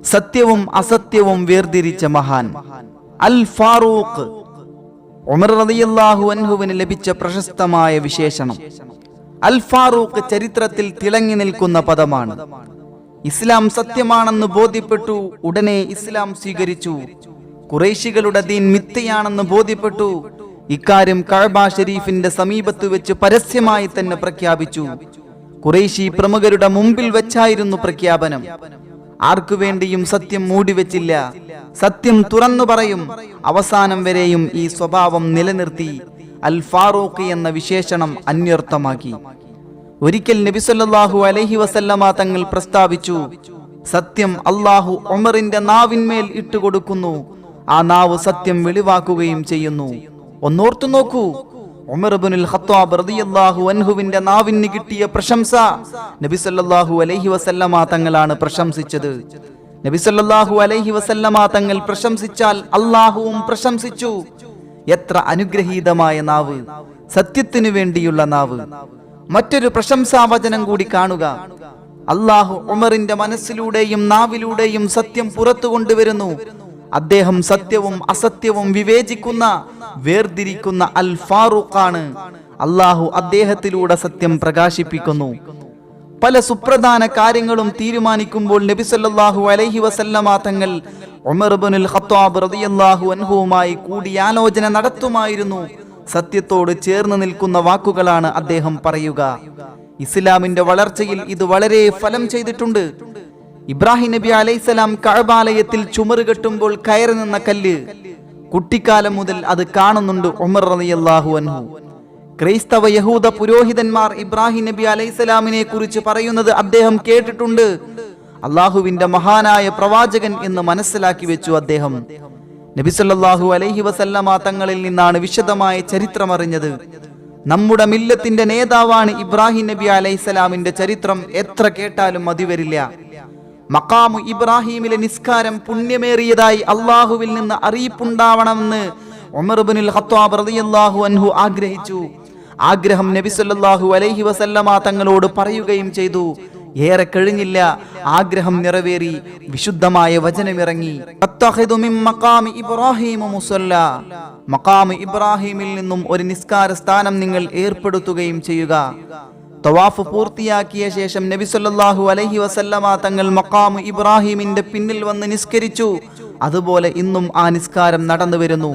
സത്യവും അസത്യവും വേർതിരിച്ച മഹാൻ അൽ ഫാറൂഖ്. ഉമർ റളിയല്ലാഹു അൻഹുവിന് ലഭിച്ച പ്രശസ്തമായ വിശേഷണം. അൽ ഫാറൂഖ് ചരിത്രത്തിൽ തിളങ്ങി നിൽക്കുന്ന പദമാണ്. ഇസ്ലാം സത്യമാണെന്ന് ബോധ്യപ്പെട്ടു, ഉടനെ ഇസ്ലാം സ്വീകരിച്ചു. ഖുറൈശികളുടെ ദീൻ മിഥ്യയാണെന്ന് ബോധ്യപ്പെട്ടു. ഇക്കാര്യം കഅബ ഷരീഫിന്റെ സമീപത്ത് വെച്ച് പരസ്യമായി തന്നെ പ്രഖ്യാപിച്ചു. ഖുറൈശി പ്രമുഖരുടെ മുമ്പിൽ വെച്ചായിരുന്നു പ്രഖ്യാപനം. ആർക്കു വേണ്ടിയും സത്യം മൂടിവെച്ചില്ല, സത്യം തുറന്നു പറയും. അവസാനം വരെയും ഈ സ്വഭാവം നിലനിർത്തി അൽ ഫാറൂഖ് എന്ന വിശേഷണം അന്വർത്ഥമാക്കി. ഒരിക്കൽ നബി സല്ലല്ലാഹു അലൈഹി വസല്ലമ തങ്ങൾ പ്രസ്താവിച്ചു, സത്യം അല്ലാഹു ഉമറിന്റെ നാവിന്മേൽ ഇട്ടുകൊടുക്കുന്നു, ആ നാവ് സത്യം വെളിവാക്കുകയും ചെയ്യുന്നു. ഒന്നോർത്തു നോക്കൂ, ഉമർ ഇബ്നുൽ ഖത്താബ് റളിയല്ലാഹു അൻഹുവിന്റെ നാവിന് കിട്ടിയ പ്രശംസ നബി സല്ലല്ലാഹു അലൈഹി വസല്ലമ തങ്ങളാണ് പ്രശംസിച്ചത്. നബി സല്ലല്ലാഹു അലൈഹി വസല്ലമ തങ്ങൾ പ്രശംസിച്ചാൽ അല്ലാഹുവും പ്രശംസിച്ചു. എത്ര അനുഗ്രഹീതമായ നാവ്, സത്യത്തിനു വേണ്ടിയുള്ള നാവ്. മറ്റൊരു പ്രശംസാവചനം കൂടി കാണുക. അല്ലാഹു ഉമറിന്റെ മനസ്സിലൂടെയും നാവിലൂടെയും സത്യം പുറത്തു കൊണ്ടുവരുന്നു. അദ്ദേഹം സത്യവും അസത്യവും വിവേചിക്കുന്ന, വേർതിരിക്കുന്ന അൽ ഫാറൂഖാണ്. അല്ലാഹു അദ്ദേഹത്തിലൂടെ സത്യം പ്രകാശിപ്പിക്കുന്നു. പല സുപ്രധാന കാര്യങ്ങളും തീരുമാനിക്കുമ്പോൾ നബി സല്ലല്ലാഹു അലൈഹി വസല്ലമ തങ്ങൾ ഉമർ ഇബ്നുൽ ഖത്താബ് റളിയല്ലാഹു അൻഹുവുമായി കൂടിയാലോചന നടത്തുമായിരുന്നു. സത്യത്തോട് ചേർന്ന് നിൽക്കുന്ന വാക്കുകളാണ് അദ്ദേഹം പറയുക. ഇസ്ലാമിന്റെ വളർച്ചയിൽ ഇത് വളരെ ഫലം ചെയ്തിട്ടുണ്ട്. ഇബ്രാഹിം നബി അലൈഹിസ്സലാം കഅബാലയത്തിൽ ചുമറ് കെട്ടുമ്പോൾ കയറി നിന്ന കല്ല്, കുട്ടിക്കാലം മുതൽ അത് കാണുന്നുണ്ട് ഉമർ റളിയല്ലാഹു അൻഹു. ക്രൈസ്തവ യഹൂദ പുരോഹിതന്മാർ ഇബ്രാഹിം നബി അലൈഹിസ്സലാമിനെ കുറിച്ച് പറയുന്നത് അദ്ദേഹം കേട്ടിട്ടുണ്ട്. അള്ളാഹുവിന്റെ മഹാനായ പ്രവാചകൻ എന്ന് മനസ്സിലാക്കി വെച്ചു അദ്ദേഹം. നബി സല്ലല്ലാഹു അലൈഹി വസല്ലമ തങ്ങളിൽ നിന്നാണ് വിശദമായ ചരിത്രം അറിഞ്ഞത്. നമ്മുടെ മില്ലത്തിന്റെ നേതാവാണ് ഇബ്രാഹിം നബി അലൈഹിസ്സലാമിന്റെ ചരിത്രം എത്ര കേട്ടാലും മതിവരില്ല. മഖാമു ഇബ്രാഹിമിലെ നിസ്കാരം പുണ്യമേറിയതായി അള്ളാഹുവിൽ നിന്ന് അറിയിപ്പുണ്ടാവണമെന്ന് ഉമർ ഇബ്നുൽ ഖത്താബ് റളിയല്ലാഹു അൻഹു ആഗ്രഹിച്ചു. ആഗ്രഹം നബി സല്ലല്ലാഹു അലൈഹി വസല്ലമ തങ്ങളോട് പറയുകയും ചെയ്തു. ഏറെ കഴിഞ്ഞില്ല, ആഗ്രഹം നിറവേറി. വിശുദ്ധമായ വചനമിറങ്ങി, അത്തഖിദു മിൻ മഖാമി ഇബ്രാഹിം മുസല്ല. മഖാമു ഇബ്രാഹിമിൽ നിന്നും ഒരു നിസ്കാര സ്ഥാനം നിങ്ങൾ ഏർപ്പെടുത്തുകയും ചെയ്യുക. തവാഫ് പൂർത്തിയാക്കിയ ശേഷം നബി സല്ലല്ലാഹു അലൈഹി വസല്ലമ തങ്ങൾ മഖാമു ഇബ്രാഹിമിന്റെ പിന്നിൽ വന്ന് നിസ്കരിച്ചു. അതുപോലെ ഇന്നും ആ നിസ്കാരം നടന്നു വരുന്നു.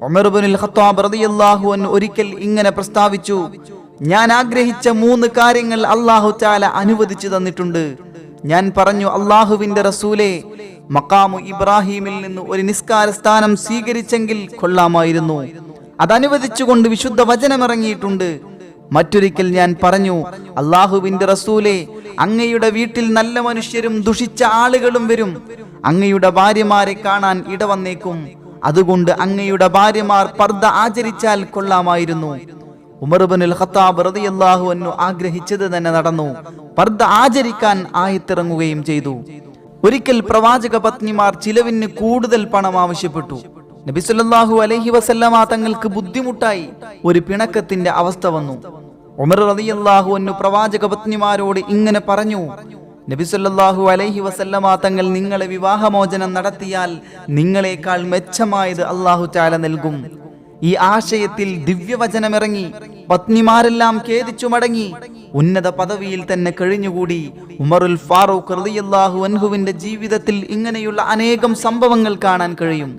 ഉമർ ഇബ്നുൽ ഖത്താബ് റളിയല്ലാഹു അൻഹു ഒരിക്കൽ ഇങ്ങനെ പ്രസ്താവിച്ചു, ഞാൻ ആഗ്രഹിച്ച 3 കാര്യങ്ങൾ അല്ലാഹു തആല അനുവദിച്ചു തന്നിട്ടുണ്ട്. ഞാൻ പറഞ്ഞു, അല്ലാഹുവിന്റെ റസൂലേ, മഖാമു ഇബ്രാഹിമിൽ നിന്ന് ഒരു നിസ്കാര സ്ഥാനം സ്വീകരിച്ചെങ്കിൽ കൊള്ളാമായിരുന്നു. അതനുവദിച്ചുകൊണ്ട് വിശുദ്ധ വചനമിറങ്ങിയിട്ടുണ്ട്. മറ്റൊരിക്കൽ ഞാൻ പറഞ്ഞു, അല്ലാഹുവിന്റെ റസൂലേ, അങ്ങയുടെ വീട്ടിൽ നല്ല മനുഷ്യരും ദുഷിച്ച ആളുകളും വരും. അങ്ങയുടെ ഭാര്യമാരെ കാണാൻ ഇടവന്നേക്കും. അതുകൊണ്ട് അങ്ങയുടെ ഭാര്യമാർ പർദ്ദ ആചരിച്ചാൽ കൊള്ളാമായിരുന്നു. ഉമർ ഇബ്നുൽ ഖത്താബ് റളിയല്ലാഹു അൻഹു ആഗ്രഹിച്ചത് തന്നെ നടന്നു. പർദ്ദ ആചരിക്കാൻ ആയത്തിറങ്ങുകയും ചെയ്തു. ഒരിക്കൽ പ്രവാചക പത്നിമാർ ചിലവിന് കൂടുതൽ പണം ആവശ്യപ്പെട്ടു. നബി സല്ലല്ലാഹു അലൈഹി വസല്ലമ തങ്ങൾക്ക് ബുദ്ധിമുട്ടായി. ഒരു പിണക്കത്തിന്റെ അവസ്ഥ വന്നു. ഉമർ റളിയല്ലാഹു അൻഹു പ്രവാചക പത്നിമാരോട് ഇങ്ങനെ പറഞ്ഞു, നബി സല്ലല്ലാഹു അലൈഹി വസല്ലമ തങ്ങൾ നിങ്ങളെ വിവാഹമോചനം നടത്തിയാൽ നിങ്ങളെക്കാൾ മെച്ചമായത് അല്ലാഹു തആല നൽകും. ഈ ആശയത്തിൽ ദിവ്യവചനമിറങ്ങി. പത്നിമാരെല്ലാം ഖേദിച്ചു മടങ്ങി. ഉന്നത പദവിയിൽ തന്നെ കഴിഞ്ഞുകൂടി. ഉമറുൽ ഫാറൂഖ് റളിയല്ലാഹു അൻഹുവിന്റെ ജീവിതത്തിൽ ഇങ്ങനെയുള്ള അനേകം സംഭവങ്ങൾ കാണാൻ കഴിയും.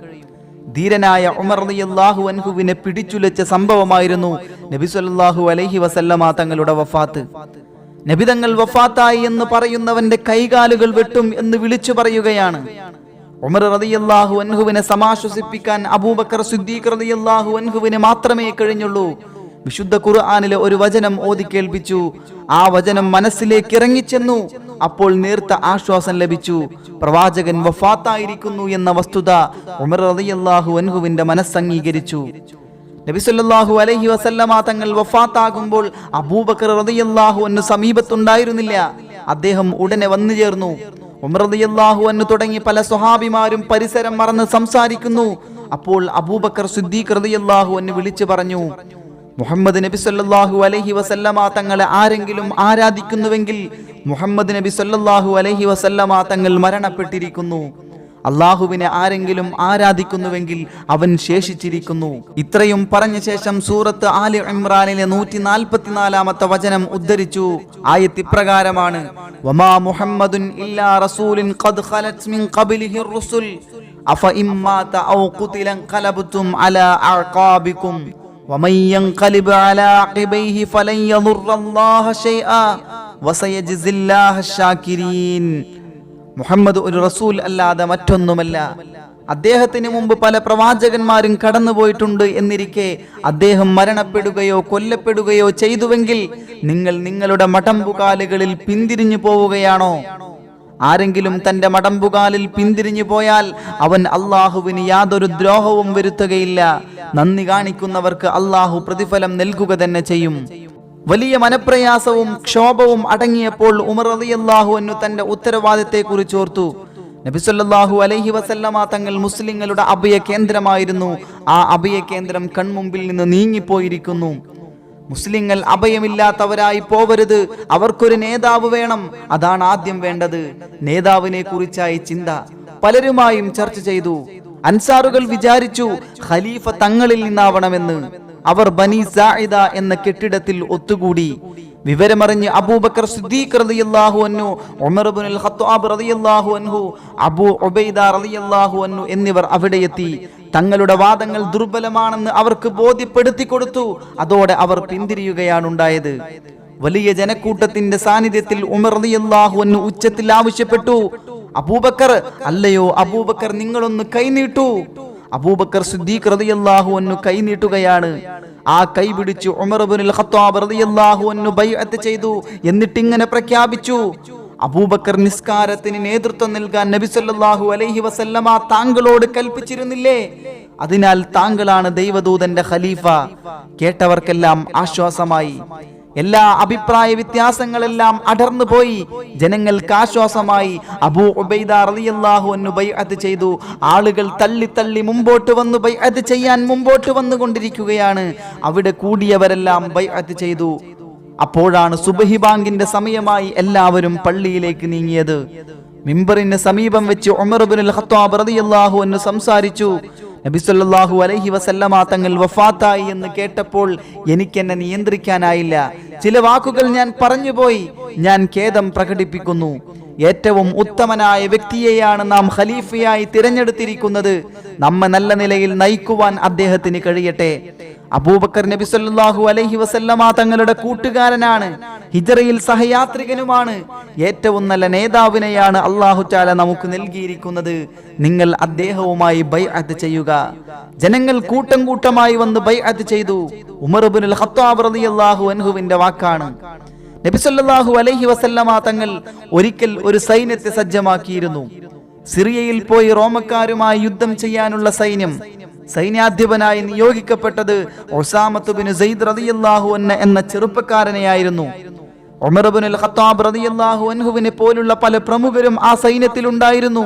ധീരനായ ഉമർ റളിയല്ലാഹു അൻഹുവിനെ പിടിച്ചുലച്ച സംഭവമായിരുന്നു നബി സല്ലല്ലാഹു അലൈഹി വസല്ലമ തങ്ങളുടെ വഫാത്ത്. നബി തങ്ങൾ വഫാത്തായി എന്ന് പറയുന്നവന്റെ കൈകാലുകൾ വെട്ടും എന്ന് വിളിച്ചു പറയുകയാണ്. ഉമർ റളിയല്ലാഹു അൻഹുവിനെ സമാശ്വസിപ്പിക്കാൻ അബൂബക്കർ സിദ്ദീഖ് റളിയല്ലാഹു അൻഹുവിനെ മാത്രമേ കഴിഞ്ഞുള്ളൂ. വിശുദ്ധ ഖുർആനിലെ ഒരു വചനം ഓതി കേൾപ്പിച്ചു. ആ വചനം മനസ്സിലേക്ക് ഇറങ്ങിച്ചെന്നു. അപ്പോൾ നേർത്ത ആശ്വാസം ലഭിച്ചു. പ്രവാചകൻ വഫാത്തായിരിക്കുന്നു എന്ന വസ്തുത ഉമർ റളിയല്ലാഹു അൻഹുവിന്റെ മനസ്സംഗീകരിച്ചു. നബി സല്ലല്ലാഹു അലൈഹി വസല്ലമ തങ്ങൾ വഫാത്താകുമ്പോൾ അബൂബക്കർ റളിയല്ലാഹു അൻഹു സമീപത്തുണ്ടായിരുന്നില്ല. അദ്ദേഹം ഉടനെ വന്നു ചേർന്നു. ഉമർ റളിയല്ലാഹു അൻഹു തുടങ്ങി പല സ്വഹാബിമാരും പരിസരം മറന്ന് സംസാരിക്കുന്നു. അപ്പോൾ അബൂബക്കർ സിദ്ദീഖ് റളിയല്ലാഹു അൻഹു വിളിച്ചു പറഞ്ഞു, മുഹമ്മദ് നബി സല്ലല്ലാഹു അലൈഹി വസല്ലമ തങ്ങളെ ആരെങ്കിലും ആരാധിക്കുന്നുവെങ്കിൽ മുഹമ്മദ് നബി സല്ലല്ലാഹു അലൈഹി വസല്ലമ തങ്ങൾ മരണപ്പെട്ടിരിക്കുന്നു. അള്ളാഹുവിനെ ആരെങ്കിലും ആരാധിക്കുന്നുവെങ്കിൽ അവൻ ശേഷിച്ചിരിക്കുന്നു. ഇത്രയും പറഞ്ഞ ശേഷം സൂറത്ത് ആലി ഇമ്രാനിലെ 144-ാമത്തെ വചനം ഉദ്ധരിച്ചു. ആയത്ത് ഇപ്രകാരമാണ്: വമാ മുഹമ്മദുൻ ഇല്ലാ റസൂലുൻ ഖദ് ഖലത് മിൻ ഖബ്ലിഹി റുസുൽ അഫ ഇമ്മാത ഔ ഖുതില ഖലബ്തും അലാ അഅഖാബികും വമൻ യൻഖലിബ് അലാ അഖിബൈഹി ഫലൻ യദുറല്ലാഹ ശൈആ വസയജ്സില്ലാഹ ശാകിരീൻ. മുഹമ്മദ് ഒരു റസൂൽ അല്ലാതെ മറ്റൊന്നുമല്ല. അദ്ദേഹത്തിന് മുമ്പ് പല പ്രവാചകന്മാരും കടന്നുപോയിട്ടുണ്ട് എന്നിരിക്കെ അദ്ദേഹം മരണപ്പെടുകയോ കൊല്ലപ്പെടുകയോ ചെയ്തുവെങ്കിൽ നിങ്ങൾ നിങ്ങളുടെ മടമ്പുകാലുകളിൽ പിന്തിരിഞ്ഞു പോവുകയാണോ? ആരെങ്കിലും തന്റെ മടമ്പുകാലിൽ പിന്തിരിഞ്ഞു പോയാൽ അവൻ അള്ളാഹുവിന് യാതൊരു ദ്രോഹവും വരുത്തുകയില്ല. നന്ദി കാണിക്കുന്നവർക്ക് അള്ളാഹു പ്രതിഫലം നൽകുക തന്നെ ചെയ്യും. വലിയ മനപ്രയാസവും ക്ഷോഭവും അടങ്ങിയപ്പോൾ ഉമർ റളിയല്ലാഹു അൻഹു തന്റെ ഉത്തരവാദിത്തത്തെക്കുറിച്ച് ഓർത്തു. നബി സല്ലല്ലാഹു അലൈഹി വസല്ലമ തങ്ങൾ മുസ്ലിങ്ങളുടെ അഭയ കേന്ദ്രമായിരുന്നു. ആ അഭയ കേന്ദ്രം കൺമുമ്പിൽ നിന്ന് നീങ്ങിപ്പോയിരിക്കുന്നു. മുസ്ലിങ്ങൾ അഭയമില്ലാത്തവരായി പോവരുത്. അവർക്കൊരു നേതാവ് വേണം. അതാണ് ആദ്യം വേണ്ടത്. നേതാവിനെ കുറിച്ചായി ചിന്ത. പലരുമായും ചർച്ച ചെയ്തു. അൻസാറുകൾ വിചാരിച്ചു ഖലീഫ തങ്ങളിൽ നിന്നാവണമെന്ന്. അവർ ബനി സാഇദ എന്ന കെട്ടിടത്തിൽ ഒത്തുകൂടി. വിവരമറിഞ്ഞ് അബൂബക്കർ സിദ്ദീഖ് റളിയല്ലാഹു അൻഹു, ഉമർ ഇബ്നുൽ ഖത്താബ് റളിയല്ലാഹു അൻഹു, അബൂ ഉബൈദ റളിയല്ലാഹു അൻഹു എന്നിവർ അവിടെ എത്തി. തങ്ങളുടെ വാദങ്ങൾ ദുർബലമാണെന്ന് അവർക്ക് ബോധ്യപ്പെടുത്തി കൊടുത്തു. അതോടെ അവർ പിന്തിരിയുകയാണ് ഉണ്ടായത്. വലിയ ജനക്കൂട്ടത്തിന്റെ സാന്നിധ്യത്തിൽ ഉമർ റളിയല്ലാഹു അൻഹു ഉച്ചത്തിൽ ആവശ്യപ്പെട്ടു: അബൂബക്കർ, അല്ലയോ അബൂബക്കർ, നിങ്ങളൊന്ന് കൈനീട്ടൂ. അബൂബക്കർ സിദ്ദീഖ് റളിയല്ലാഹു അൻഹു കൈ നീട്ടുകയാണ്. ആ കൈ പിടിച്ച് ഉമർ ഇബ്നുൽ ഖത്താബ് റളിയല്ലാഹു അൻഹു ബൈഅത്ത് ചെയ്തു. എന്നിട്ട് ഇങ്ങനെ പ്രഖ്യാപിച്ചു: അബൂബക്കർ, നിസ്കാരത്തിന് നേതൃത്വം നൽകാൻ നബി സല്ലല്ലാഹു അലൈഹി വസല്ലമ താങ്കളോട് കൽപ്പിച്ചിരുന്നില്ലേ? അതിനാൽ താങ്കളാണ് ദൈവദൂതന്റെ ഖലീഫ. കേട്ടവർക്കെല്ലാം ആശ്വാസമായി. എല്ലാ അഭിപ്രായ വ്യത്യാസങ്ങളെല്ലാം അടർന്നു പോയി. ജനങ്ങൾക്ക് ആശ്വാസമായി. അബൂ ഉബൈദ റളിയല്ലാഹു അൻഹു ബൈഅത്ത് ചെയ്തു. ആളുകൾ തള്ളി തള്ളി മുമ്പോട്ട് വന്നു ബൈഅത്ത് ചെയ്യാൻ മുമ്പോട്ട് വന്നുകൊണ്ടിരിക്കുകയാണ്. അവിടെ കൂടിയവരെല്ലാം ബൈഅത്ത് ചെയ്തു. അപ്പോഴാണ് സുബ്ഹി ബാങ്കിന്റെ സമയമായി. എല്ലാവരും പള്ളിയിലേക്ക് നീങ്ങിയത്. മിമ്പറിന് സമീപം വെച്ച് ഉമർ ഇബ്നുൽ ഖത്താബ് റളിയല്ലാഹു അൻഹു സംസാരിച്ചു. നബി സല്ലല്ലാഹു അലൈഹി വസല്ലമ തങ്ങൾ വഫാത്തായി എന്ന് കേട്ടപ്പോൾ എനിക്കെന്നെ നിയന്ത്രിക്കാനായില്ല. ചില വാക്കുകൾ ഞാൻ പറഞ്ഞുപോയി. ഞാൻ ഖേദം പ്രകടിപ്പിക്കുന്നു. ഏറ്റവും ഉത്തമനായ വ്യക്തിയെയാണ് നാം ഖലീഫയായി തിരഞ്ഞെടുത്തിരിക്കുന്നത്. നമ്മെ നല്ല നിലയിൽ നയിക്കുവാൻ അദ്ദേഹത്തിന് കഴിയട്ടെ. അബൂബക്കർ നബി സല്ലല്ലാഹു അലൈഹി വസല്ലമ തങ്ങളുടെ കൂട്ടുകാരനാണ്. ഹിജ്റയിൽ സഹയാത്രികനുമാണ്. ഏറ്റവും നല്ല നേതാവിനെയാണ് അല്ലാഹു തആല നമുക്ക് നൽകിയിരിക്കുന്നത്. നിങ്ങൾ അദ്ദേഹവുമായി ബൈഅത്ത് ചെയ്യുക. ജനങ്ങൾ കൂട്ടം കൂട്ടമായി വന്ന് ബൈഅത്ത് ചെയ്തു. ഉമർ ഇബ്നുൽ ഖത്താബ് റളിയല്ലാഹു അൻഹുവിന്റെ വാക്കാണ്. നബി സല്ലല്ലാഹു അലൈഹി വസല്ലമ തങ്ങൾ ഒരിക്കൽ ഒരു സൈന്യത്തെ സജ്ജമാക്കിയിരുന്നു. സിറിയയിൽ പോയി റോമക്കാരുമായി യുദ്ധം ചെയ്യാനുള്ള സൈന്യാധിപനായി നിയോഗിക്കപ്പെട്ടത് ഉസാമത്ത് ബിൻ സെയ്ദ് റളിയല്ലാഹു അൻഹു എന്ന ചെറുപ്പക്കാരനെയായിരുന്നു. ഉമർ ഇബ്നുൽ ഖത്താബ് റളിയല്ലാഹു അൻഹുവിനെ പോലുള്ള പല പ്രമുഖരും ആ സൈന്യത്തിൽ ഉണ്ടായിരുന്നു.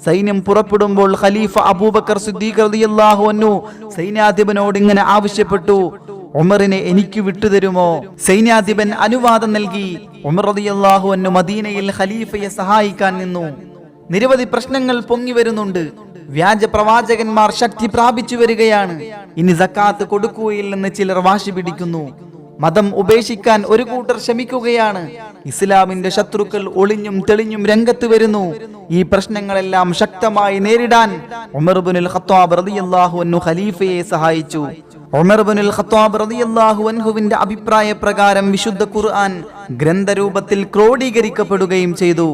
സൈന്യം പുറപ്പെടുമ്പോൾ ഖലീഫ അബൂബക്കർ സിദ്ദീഖ് റളിയല്ലാഹു അൻഹു സൈന്യാധിപനോട് ഇങ്ങനെ ആവശ്യപ്പെട്ടു: ഉമറിനെ എനിക്ക് വിട്ടുതരുമോ? സൈന്യാധിപൻ അനുവാദം നൽകി. ഉമർ റളിയല്ലാഹു അൻഹു മദീനയിൽ ഖലീഫയെ സഹായിക്കാൻ നിന്നു. നിരവധി പ്രശ്നങ്ങൾ പൊങ്ങി വരുന്നുണ്ട്. വ്യാജ പ്രവാചകന്മാർ ശക്തി പ്രാപിച്ചു വരികയാണ്. ഇനി സക്കാത്ത് കൊടുക്കുകയില്ലെന്ന് ചിലർ വാശി പിടിക്കുന്നു. മതം ഉപേക്ഷിക്കാൻ ഒരു കൂട്ടർ ശ്രമിക്കുകയാണ്. ഇസ്ലാമിന്റെ ശത്രുക്കൾ ഒളിഞ്ഞും തെളിഞ്ഞും രംഗത്ത് വരുന്നു. ഈ പ്രശ്നങ്ങളെല്ലാം ശക്തമായി നേരിടാൻ ഉമർ ഇബ്നുൽ ഖത്താബ് റളിയല്ലാഹു അൻഹു ഖലീഫയെ സഹായിച്ചു. ഉമർ ഇബ്നുൽ ഖത്താബ് റളിയല്ലാഹു അൻഹുവിന്റെ അഭിപ്രായ പ്രകാരം വിശുദ്ധ ഖുർആൻ ഗ്രന്ഥരൂപത്തിൽ ക്രോഡീകരിക്കപ്പെടുകയും ചെയ്തു.